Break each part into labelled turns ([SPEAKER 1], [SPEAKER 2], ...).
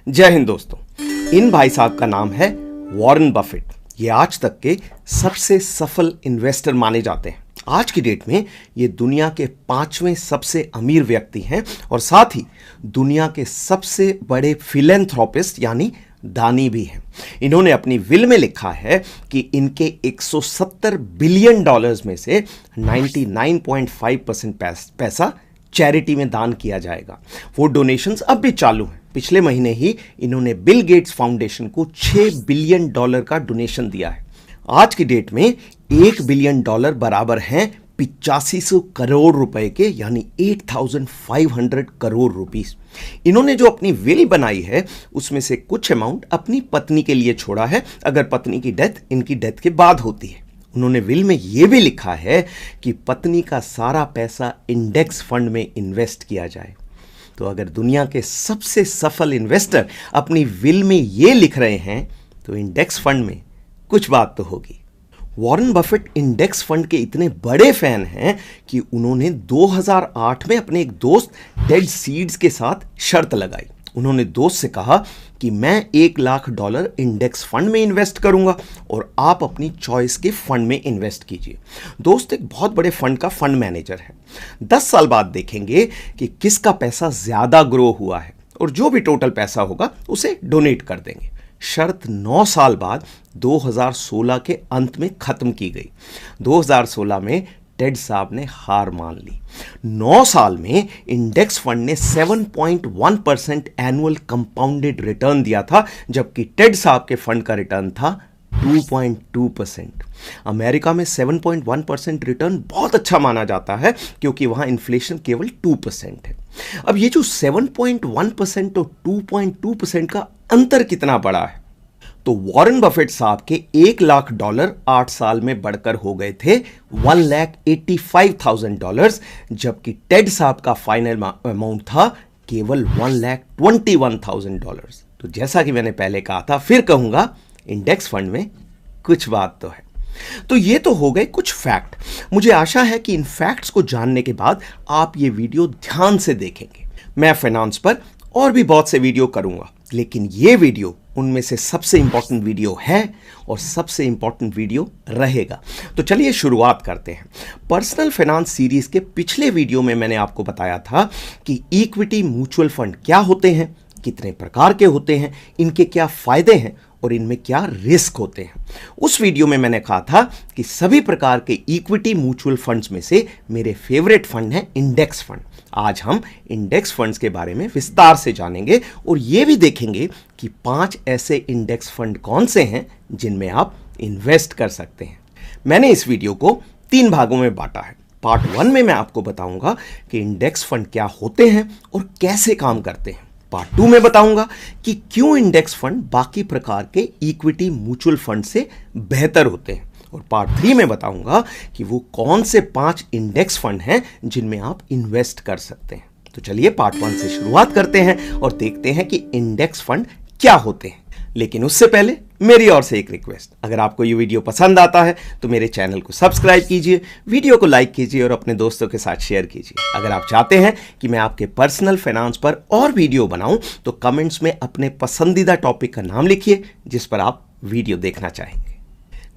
[SPEAKER 1] जय हिंद दोस्तों। इन भाई साहब का नाम है वॉरेन बफेट। ये आज तक के सबसे सफल इन्वेस्टर माने जाते हैं। आज की डेट में ये दुनिया के 5वें सबसे अमीर व्यक्ति हैं और साथ ही दुनिया के सबसे बड़े फिलेंथ्रोपिस्ट यानी दानी भी हैं। इन्होंने अपनी विल में लिखा है कि इनके 170 बिलियन डॉलर्स में से 99.5% पैसा चैरिटी में दान किया जाएगा। वो डोनेशंस अब भी चालू हैं। पिछले महीने ही इन्होंने बिल गेट्स फाउंडेशन को $6 बिलियन का डोनेशन दिया है। आज की डेट में $1 बिलियन बराबर हैं 8500 करोड़ रुपए के, यानी 8500 करोड़ रुपीस। इन्होंने जो अपनी विल बनाई है उसमें से कुछ अमाउंट अपनी पत्नी के लिए छोड़ा है, अगर पत्नी की डेथ इनकी डेथ के बाद होती है। उन्होंने विल में यह भी लिखा है कि पत्नी का सारा पैसा इंडेक्स फंड में इन्वेस्ट किया जाए। तो अगर दुनिया के सबसे सफल इन्वेस्टर अपनी विल में यह लिख रहे हैं तो इंडेक्स फंड में कुछ बात तो होगी। वॉरेन बफेट इंडेक्स फंड के इतने बड़े फैन हैं कि उन्होंने 2008 में अपने एक दोस्त टेड सीड्स के साथ शर्त लगाई। उन्होंने दोस्त से कहा कि मैं $1 लाख इंडेक्स फंड में इन्वेस्ट करूंगा और आप अपनी चॉइस के फंड में इन्वेस्ट कीजिए। दोस्त एक बहुत बड़े फंड का फंड मैनेजर है। 10 साल बाद देखेंगे कि किसका पैसा ज्यादा ग्रो हुआ है और जो भी टोटल पैसा होगा उसे डोनेट कर देंगे। शर्त 9 साल बाद 2016 के अंत में खत्म की गई। 2016 में टेड साहब ने हार मान ली। 9 साल में इंडेक्स फंड ने 7.1% एनुअल कंपाउंडेड रिटर्न दिया था, जबकि टेड साहब के फंड का रिटर्न था 2.2%। अमेरिका में 7.1% रिटर्न बहुत अच्छा माना जाता है क्योंकि वहां इन्फ्लेशन केवल 2% है। अब ये जो 7.1% और 2.2% का अंतर कितना बड़ा है, तो वॉरेन बफेट साहब के $1 लाख 8 साल में बढ़कर हो गए थे $1,85,000, जबकि टेड साहब का फाइनल अमाउंट था केवल $1,21,000। तो जैसा कि मैंने पहले कहा था, फिर कहूंगा, इंडेक्स फंड में कुछ बात तो है। तो ये तो हो गए कुछ फैक्ट। मुझे आशा है कि इन फैक्ट्स को जानने के बाद आप ये वीडियो ध्यान से देखेंगे। मैं फाइनेंस पर और भी बहुत से वीडियो करूंगा, लेकिन ये वीडियो उनमें से सबसे इंपॉर्टेंट वीडियो है और सबसे इंपॉर्टेंट वीडियो रहेगा। तो चलिए शुरुआत करते हैं। पर्सनल फाइनेंस सीरीज के पिछले वीडियो में मैंने आपको बताया था कि इक्विटी म्यूचुअल फंड क्या होते हैं, कितने प्रकार के होते हैं, इनके क्या फायदे हैं और इनमें क्या रिस्क होते हैं। उस वीडियो में मैंने कहा था कि सभी प्रकार के इक्विटी म्यूचुअल फंड्स में से मेरे फेवरेट फंड है इंडेक्स फंड। आज हम इंडेक्स फंड्स के बारे में विस्तार से जानेंगे और यह भी देखेंगे कि 5 ऐसे इंडेक्स फंड कौन से हैं जिनमें आप इन्वेस्ट कर सकते हैं। मैंने इस वीडियो को 3 भागों में बांटा है। पार्ट 1 में मैं आपको बताऊंगा कि इंडेक्स फंड क्या होते हैं और कैसे काम करते हैं। पार्ट 2 में बताऊंगा कि क्यों इंडेक्स फंड बाकी प्रकार के इक्विटी म्यूचुअल फंड से बेहतर होते हैं। और पार्ट 3 में बताऊंगा कि वो कौन से 5 इंडेक्स फंड हैं जिनमें आप इन्वेस्ट कर सकते हैं। तो चलिए पार्ट 1 से शुरुआत करते हैं और देखते हैं कि इंडेक्स फंड क्या होते हैं। लेकिन उससे पहले मेरी ओर से एक रिक्वेस्ट, अगर आपको ये वीडियो पसंद आता है तो मेरे चैनल को सब्सक्राइब कीजिए, वीडियो को लाइक कीजिए और अपने दोस्तों के साथ शेयर कीजिए। अगर आप चाहते हैं कि मैं आपके पर्सनल फाइनेंस पर और वीडियो बनाऊं तो कमेंट्स में अपने पसंदीदा टॉपिक का नाम लिखिए जिस पर आप वीडियो देखना चाहेंगे।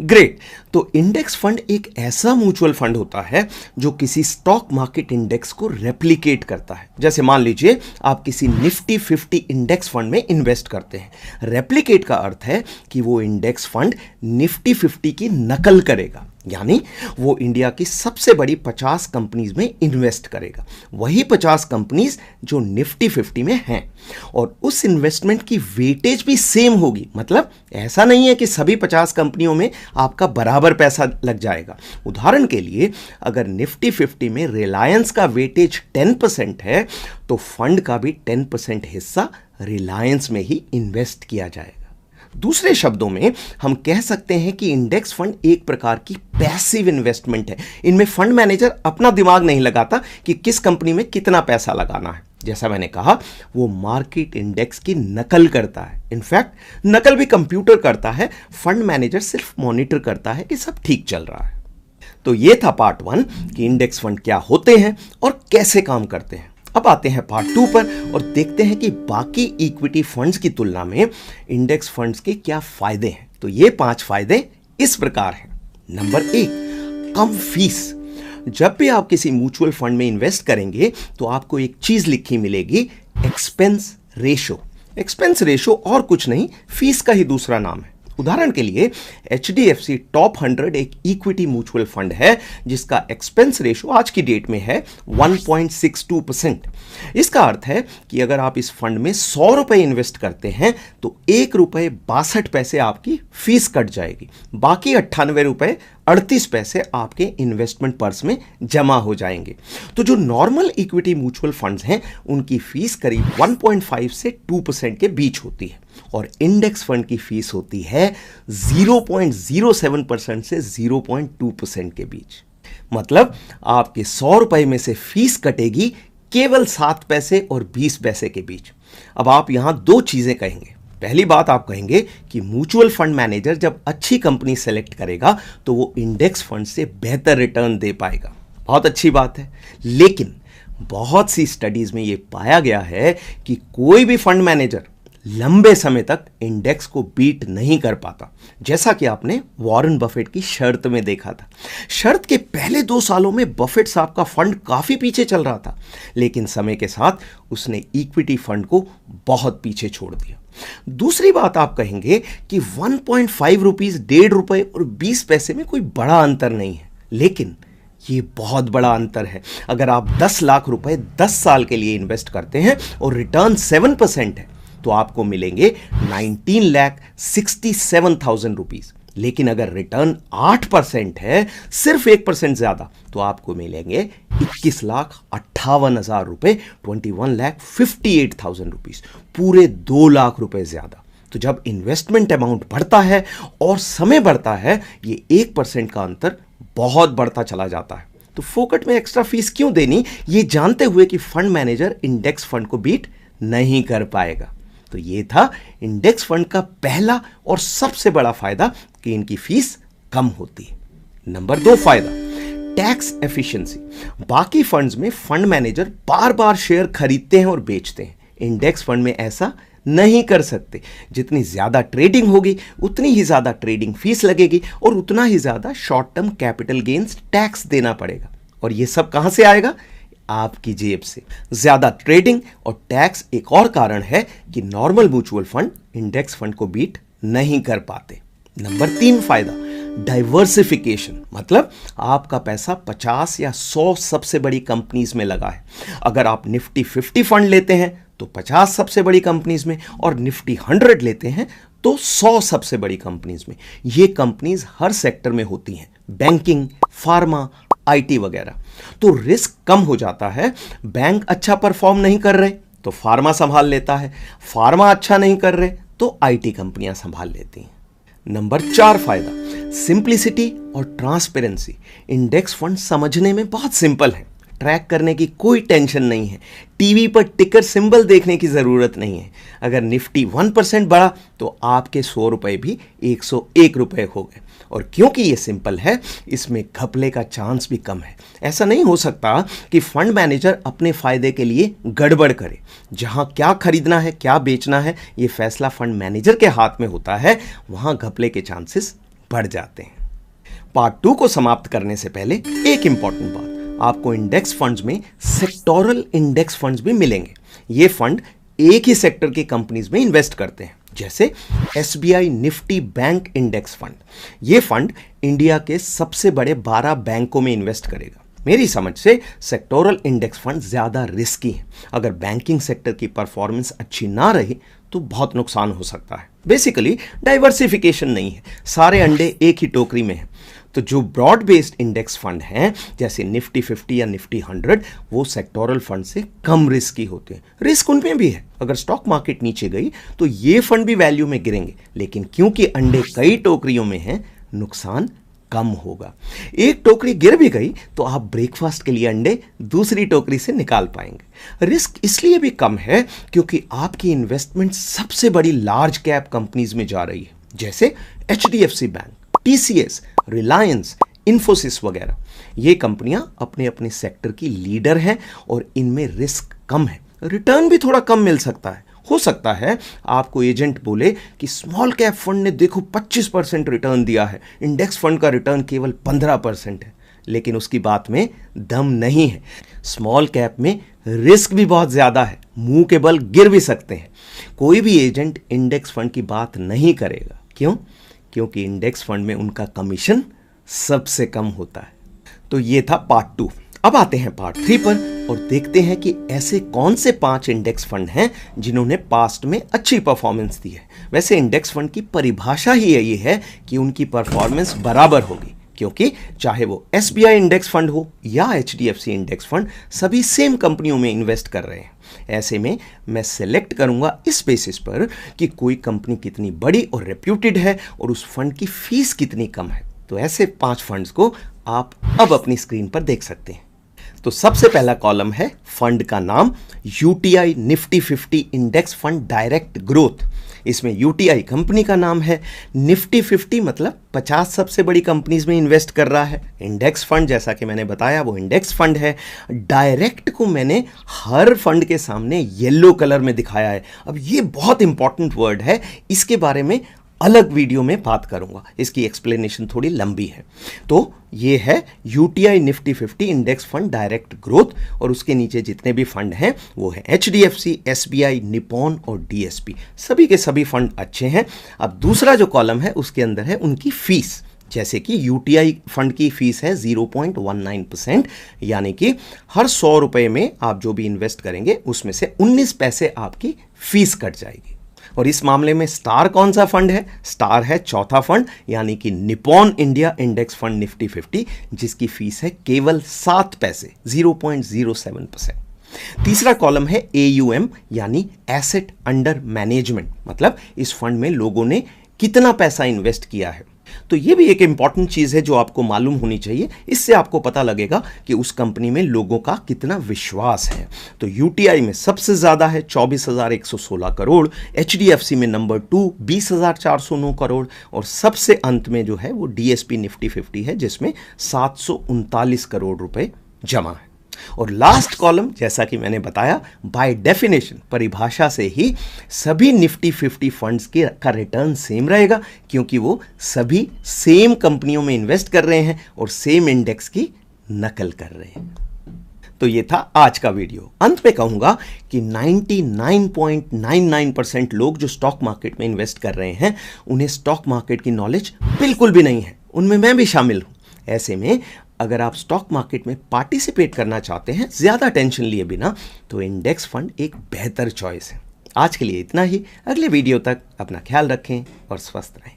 [SPEAKER 1] ग्रेट। तो इंडेक्स फंड एक ऐसा म्यूचुअल फंड होता है जो किसी स्टॉक मार्केट इंडेक्स को रेप्लिकेट करता है। जैसे मान लीजिए आप किसी निफ्टी 50 इंडेक्स फंड में इन्वेस्ट करते हैं। रेप्लिकेट का अर्थ है कि वो इंडेक्स फंड निफ्टी 50 की नकल करेगा, यानी वो इंडिया की सबसे बड़ी 50 कंपनीज में इन्वेस्ट करेगा, वही 50 कंपनीज जो निफ्टी 50 में हैं, और उस इन्वेस्टमेंट की वेटेज भी सेम होगी। मतलब ऐसा नहीं है कि सभी 50 कंपनियों में आपका बराबर पैसा लग जाएगा। उदाहरण के लिए अगर निफ्टी 50 में रिलायंस का वेटेज 10% है तो फंड का भी 10% हिस्सा रिलायंस में ही इन्वेस्ट किया जाएगा। दूसरे शब्दों में हम कह सकते हैं कि इंडेक्स फंड एक प्रकार की पैसिव इन्वेस्टमेंट है। इनमें फंड मैनेजर अपना दिमाग नहीं लगाता कि किस कंपनी में कितना पैसा लगाना है। जैसा मैंने कहा, वो मार्केट इंडेक्स की नकल करता है। इनफैक्ट नकल भी कंप्यूटर करता है, फंड मैनेजर सिर्फ मॉनिटर करता है कि सब ठीक चल रहा है। तो ये था पार्ट 1 कि इंडेक्स फंड क्या होते हैं और कैसे काम करते हैं। अब आते हैं पार्ट 2 पर और देखते हैं कि बाकी इक्विटी फंड्स की तुलना में इंडेक्स फंड्स के क्या फायदे हैं। तो ये 5 फायदे इस प्रकार हैं। नंबर 1, कम फीस। जब भी आप किसी म्यूचुअल फंड में इन्वेस्ट करेंगे तो आपको एक चीज लिखी मिलेगी, एक्सपेंस रेशो। एक्सपेंस रेशो और कुछ नहीं, फीस का ही दूसरा नाम है। उदाहरण के लिए HDFC टॉप 100 एक इक्विटी म्यूचुअल फंड है जिसका एक्सपेंस रेशो आज की डेट में है 1.62%। इसका अर्थ है कि अगर आप इस फंड में 100 रुपए इन्वेस्ट करते हैं तो 1 रुपए 62 पैसे आपकी फीस कट जाएगी, बाकी 98 रुपए 38 पैसे आपके इन्वेस्टमेंट पर्स में जमा हो जाएंगे। तो जो नॉर्मल इक्विटी म्यूचुअल फंड्स हैं उनकी फीस करीब 1.5 से 2% के बीच होती है और इंडेक्स फंड की फीस होती है 0.07% से 0.2% के बीच। मतलब आपके 100 रुपए में से फीस कटेगी केवल 7 पैसे और 20 पैसे के बीच। अब आप यहां 2 चीजें कहेंगे। पहली बात आप कहेंगे कि म्यूचुअल फंड मैनेजर जब अच्छी कंपनी सेलेक्ट करेगा तो वो इंडेक्स फंड से बेहतर रिटर्न दे पाएगा। बहुत अच्छी बात है, लेकिन बहुत सी स्टडीज में यह पाया गया है कि कोई भी फंड मैनेजर लंबे समय तक इंडेक्स को बीट नहीं कर पाता, जैसा कि आपने वॉरेन बफेट की शर्त में देखा था। शर्त के पहले 2 सालों में बफेट साहब का फंड काफी पीछे चल रहा था, लेकिन समय के साथ उसने इक्विटी फंड को बहुत पीछे छोड़ दिया। दूसरी बात आप कहेंगे कि 1.5 रुपीज, 1.5 रुपए और 20 पैसे में कोई बड़ा अंतर नहीं है, लेकिन ये बहुत बड़ा अंतर है। अगर आप 10 लाख रुपए 10 साल के लिए इन्वेस्ट करते हैं और रिटर्न 7% है तो आपको मिलेंगे 19,67,000 रुपीज। लेकिन अगर रिटर्न 8% है, सिर्फ 1% ज्यादा, तो आपको मिलेंगे 21,58,000 रुपए, 21,58,000 रुपीज, पूरे 2 लाख रुपए ज्यादा। तो जब इन्वेस्टमेंट अमाउंट बढ़ता है और समय बढ़ता है, ये 1% का अंतर बहुत बढ़ता चला जाता है। तो फोकट में एक्स्ट्रा फीस क्यों देनी, ये जानते हुए कि फंड मैनेजर इंडेक्स फंड को बीट नहीं कर पाएगा। तो ये था इंडेक्स फंड का पहला और सबसे बड़ा फायदा कि इनकी फीस कम होती है। नंबर 2 फायदा, टैक्स एफिशिएंसी। बाकी फंड्स में फंड मैनेजर बार बार शेयर खरीदते हैं और बेचते हैं, इंडेक्स फंड में ऐसा नहीं कर सकते। जितनी ज्यादा ट्रेडिंग होगी उतनी ही ज्यादा ट्रेडिंग फीस लगेगी और उतना ही ज्यादा short term capital gains tax देना पड़ेगा। और ये सब कहां से आएगा? आपकी जेब से। ज्यादा ट्रेडिंग और टैक्स एक और कारण है कि normal mutual fund index fund को बीट नहीं कर पाते। नंबर 3 फायदा, डाइवर्सिफिकेशन। मतलब आपका पैसा 50 या 100 सबसे बड़ी कंपनीज में लगा है। अगर आप निफ्टी 50 फंड लेते हैं तो 50 सबसे बड़ी कंपनीज में, और निफ्टी 100 लेते हैं तो 100 सबसे बड़ी कंपनीज में। ये कंपनीज हर सेक्टर में होती हैं, बैंकिंग, फार्मा, IT वगैरह। तो रिस्क कम हो जाता है। बैंक अच्छा परफॉर्म नहीं कर रहे तो फार्मा संभाल लेता है, फार्मा अच्छा नहीं कर रहे तो IT कंपनियां संभाल लेती हैं। नंबर 4 फायदा, सिंप्लिसिटी और ट्रांसपेरेंसी। इंडेक्स फंड समझने में बहुत सिंपल है, ट्रैक करने की कोई टेंशन नहीं है, टीवी पर टिकर सिंबल देखने की जरूरत नहीं है। अगर निफ्टी 1% बढ़ा तो आपके 100 रुपए भी 101 रुपए हो गए। और क्योंकि ये सिंपल है, इसमें घपले का चांस भी कम है। ऐसा नहीं हो सकता कि फंड मैनेजर अपने फायदे के लिए गड़बड़ करे। जहां क्या खरीदना है, क्या बेचना है, ये फैसला फंड मैनेजर के हाथ में होता है, वहां घपले के चांसेस बढ़ जाते हैं। पार्ट 2 को समाप्त करने से पहले एक इंपॉर्टेंट बात, आपको इंडेक्स फंड्स में सेक्टोरल इंडेक्स फंड्स भी मिलेंगे। ये फंड एक ही सेक्टर की कंपनीज में इन्वेस्ट करते हैं, जैसे SBI Nifty bank index fund. ये फंड इंडिया के सबसे बड़े 12 बैंकों में इन्वेस्ट करेगा। मेरी समझ से सेक्टोरल इंडेक्स फंड ज्यादा रिस्की है। अगर बैंकिंग सेक्टर की परफॉर्मेंस अच्छी ना रही तो बहुत नुकसान हो सकता है। बेसिकली डाइवर्सिफिकेशन नहीं है, सारे अंडे एक ही टोकरी में हैं। तो जो ब्रॉड बेस्ड इंडेक्स फंड हैं जैसे निफ्टी 50 या निफ्टी 100, वो सेक्टोरल फंड से कम रिस्की होते हैं। रिस्क उनमें भी है, अगर स्टॉक मार्केट नीचे गई तो ये फंड भी वैल्यू में गिरेंगे, लेकिन क्योंकि अंडे कई टोकरियों में हैं, नुकसान कम होगा। एक टोकरी गिर भी गई तो आप ब्रेकफास्ट के लिए अंडे दूसरी टोकरी से निकाल पाएंगे। रिस्क इसलिए भी कम है क्योंकि आपकी इन्वेस्टमेंट सबसे बड़ी लार्ज कैप कंपनीज में जा रही है, जैसे HDFC bank, TCS, Reliance, Infosys वगैरह। ये कंपनियां अपने अपने सेक्टर की लीडर हैं और इनमें रिस्क कम है, रिटर्न भी थोड़ा कम मिल सकता है। हो सकता है आपको एजेंट बोले कि स्मॉल कैप फंड ने देखो 25% रिटर्न दिया है, इंडेक्स फंड का रिटर्न केवल 15% है, लेकिन उसकी बात में दम नहीं है। स्मॉल कैप में रिस्क भी बहुत ज़्यादा है, मुंह के बल गिर भी सकते हैं। कोई भी एजेंट इंडेक्स फंड की बात नहीं करेगा। क्यों? क्योंकि इंडेक्स फंड में उनका कमीशन सबसे कम होता है। तो ये था पार्ट 2। अब आते हैं पार्ट 3 पर और देखते हैं कि ऐसे कौन से 5 इंडेक्स फंड हैं जिन्होंने पास्ट में अच्छी परफॉर्मेंस दी है। वैसे इंडेक्स फंड की परिभाषा ही यही है कि उनकी परफॉर्मेंस बराबर होगी, क्योंकि चाहे वो SBI इंडेक्स फंड हो या HDFC इंडेक्स फंड, सभी सेम कंपनियों में इन्वेस्ट कर रहे हैं। ऐसे में मैं सेलेक्ट करूंगा इस बेसिस पर कि कोई कंपनी कितनी बड़ी और रेप्यूटेड है और उस फंड की फीस कितनी कम है। तो ऐसे 5 फंड्स को आप अब अपनी स्क्रीन पर देख सकते हैं। तो सबसे पहला कॉलम है फंड का नाम UTI Nifty 50 index fund direct growth. इसमें UTI कंपनी का नाम है, निफ्टी 50 मतलब 50 सबसे बड़ी कंपनीज में इन्वेस्ट कर रहा है। इंडेक्स फंड जैसा कि मैंने बताया वो इंडेक्स फंड है। डायरेक्ट को मैंने हर फंड के सामने येलो कलर में दिखाया है। अब ये बहुत इंपॉर्टेंट वर्ड है, इसके बारे में अलग वीडियो में बात करूंगा, इसकी एक्सप्लेनेशन थोड़ी लंबी है। तो ये है UTI Nifty 50 index fund direct growth, और उसके नीचे जितने भी फंड हैं वो है HDFC, SBI, निपॉन और DSP। सभी के सभी फंड अच्छे हैं। अब दूसरा जो कॉलम है उसके अंदर है उनकी फीस। जैसे कि UTI फंड की फीस है 0.19%, यानी कि हर 100 रुपए में आप जो भी इन्वेस्ट करेंगे उसमें से 19 पैसे आपकी फीस कट जाएगी। और इस मामले में स्टार कौन सा फंड है? स्टार है चौथा फंड, यानी कि Nippon India index fund Nifty 50, जिसकी फीस है केवल 7 पैसे, 0.07%। तीसरा कॉलम है AUM यानी एसेट अंडर मैनेजमेंट, मतलब इस फंड में लोगों ने कितना पैसा इन्वेस्ट किया है। तो ये भी एक इंपॉर्टेंट चीज है जो आपको मालूम होनी चाहिए। इससे आपको पता लगेगा कि उस कंपनी में लोगों का कितना विश्वास है। तो UTI में सबसे ज्यादा है 24,116 करोड़, HDFC में नंबर 2 20,409 करोड़, और सबसे अंत में जो है वो DSP निफ्टी 50 है जिसमें 739 करोड़ रुपए जमा है। और लास्ट कॉलम, जैसा कि मैंने बताया, बाय डेफिनेशन, परिभाषा से ही सभी निफ्टी 50 फंड्स का रिटर्न सेम रहेगा, क्योंकि वो सभी सेम कंपनियों में इन्वेस्ट कर रहे हैं और सेम इंडेक्स की नकल कर रहे हैं। तो ये था आज का वीडियो। अंत में कहूंगा कि 99.99% लोग जो स्टॉक मार्केट में इन्वेस्ट कर रहे हैं उन्हें स्टॉक मार्केट की नॉलेज बिल्कुल भी नहीं है, उनमें मैं भी शामिल हूं। ऐसे में अगर आप स्टॉक मार्केट में पार्टिसिपेट करना चाहते हैं ज्यादा टेंशन लिए बिना, तो इंडेक्स फंड एक बेहतर चॉइस है। आज के लिए इतना ही। अगले वीडियो तक अपना ख्याल रखें और स्वस्थ रहें।